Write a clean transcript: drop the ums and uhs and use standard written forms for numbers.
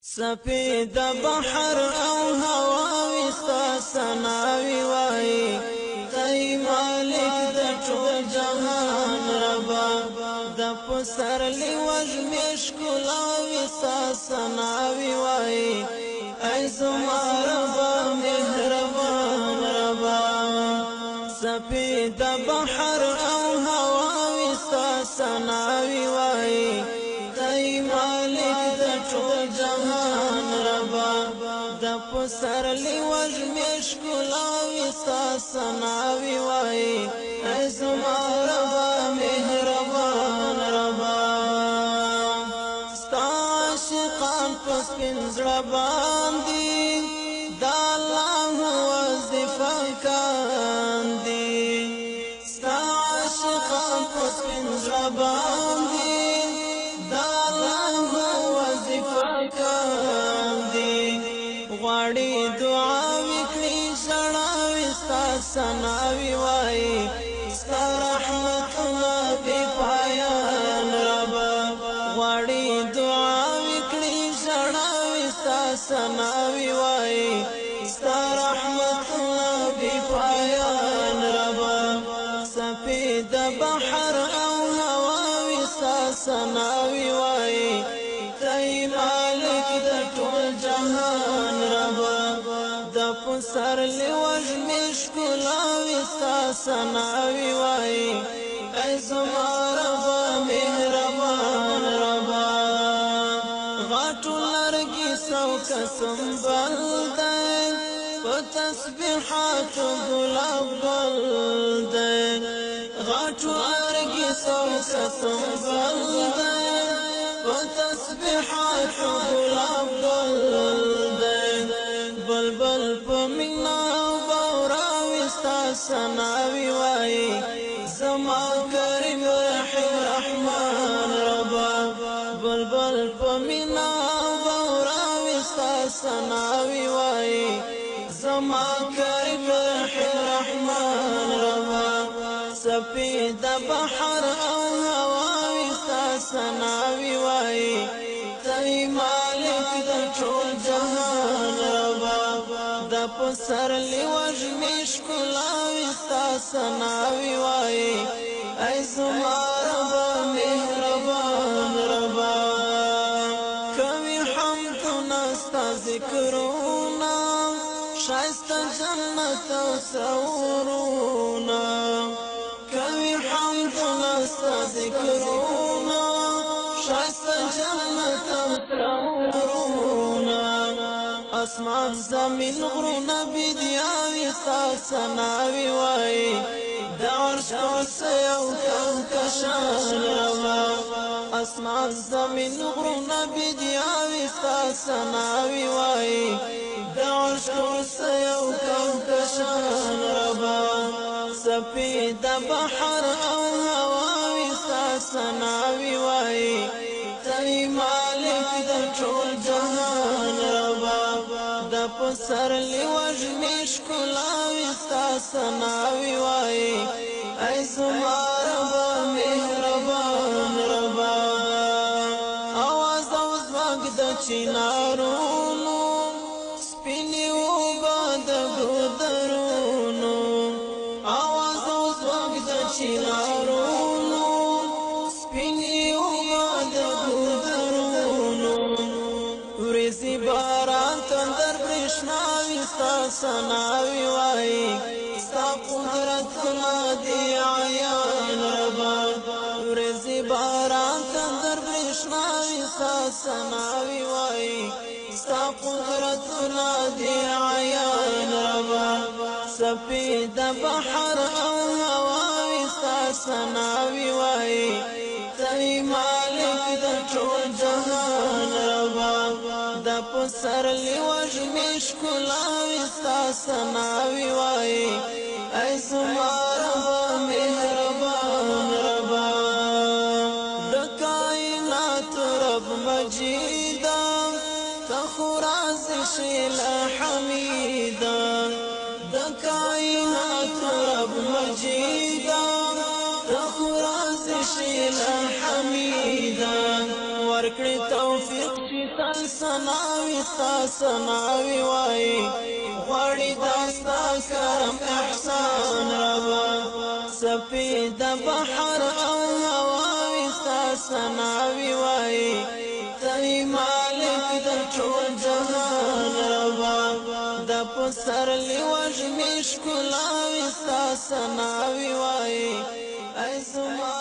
سپید بحر او هوا وستا سناوی وای تای مالک د ټول جهان ربا د پسر لوج مشکلا وستا سناوی وای ای زما ربا مهربان ربا سپید بحر او هوا وستا سناوی وای تای مالک د ټول جهان ربا د پسر لوج مشکلا وستا سناوی وای ای زما ربا مهربان ربا ستا عاشقان پس پنځړه باندې دا الله وظیفه کاندي ستا عاشقان پس پنځړه باندې غواړي دعا وکړي سړاوي ستا سناوي وای ستا رحمتونه بې پایان ربا غواړي دعا وکړي سړاوي ستا سناوي وای ستا رحمتونه بې پایان ربا سپید بحر او هواوي ستا سناوي وای تای مالک د ټول جهان ربا د پسر لوج مشکلا وستا سناوی وای ای زما ربا مهربان ربا غاټو لرګي سو قسم بلدن په تسبیحات ګلاب بلدن غاټو لرګي سو قسم بلدن وتسبيحات غلاب بلدن بلبل پمینا باورا وستا سناوی وای زما کریم رحیم رحمان ربا بلبل پمینا باورا وستا سناوی وای زما کریم رحیم رحمان ربا سپید بحر او هوا سناوی وای تای مالک د ټول جهان ربا د پسر لوج مشکلا وستا سناوی وای ای زما ربا مهربان ربا کوي حمدنا ستا ذکرونا شایسته جنت او سرونا کوي حمدنا ستا ذکرونا شایسته جنت او سرونا اسمان زمین غرونه بدیاوي ستا سناوی وای د عرش کرسی او کهکشان ربا اسمان زمین غرونه بدیاوي ستا سناوی وای د عرش کرسی او کهکشان ربا سپید بحر او هواوي ستا سناوی وای تای مالک د ټول جهان ربا د پسر لوج مشکلا وستا سناوی وای ای زما ربا مهربان ربا اواز او زواګ د چینارونو سپینی اوبه د ګودرونو اواز او زواګ د چینارونو سپینی اوبه د ګودرونو ورځي باران تندر برېښنا وستا سناوی وای ستا قدرتونه دي عیان ربا ورځي باران تندر برېښنا وستا سناوی وای ستا قدرتونه دي عیان ربا سپید بحر او هواوي ستا سناوی وای تای مالک د ټول جهان ربا د پسر لوج مشکلا وستا سناوی وای ای زما ربا مهربان ربا د کائنات رب مجیدا تخراز شیل حمیدا د کائنات رب مجیدا تخراز شیل حمیدا ورکړی توفیق چې تل سناوي ستا سناوي وای غړي داستا کرم احسان ربا سپید بحر او هواوي ستا سناوي وای تی مالک د ټول جهان ربا د پسر لوج مشکلاوي ستا سناوي وای ای زما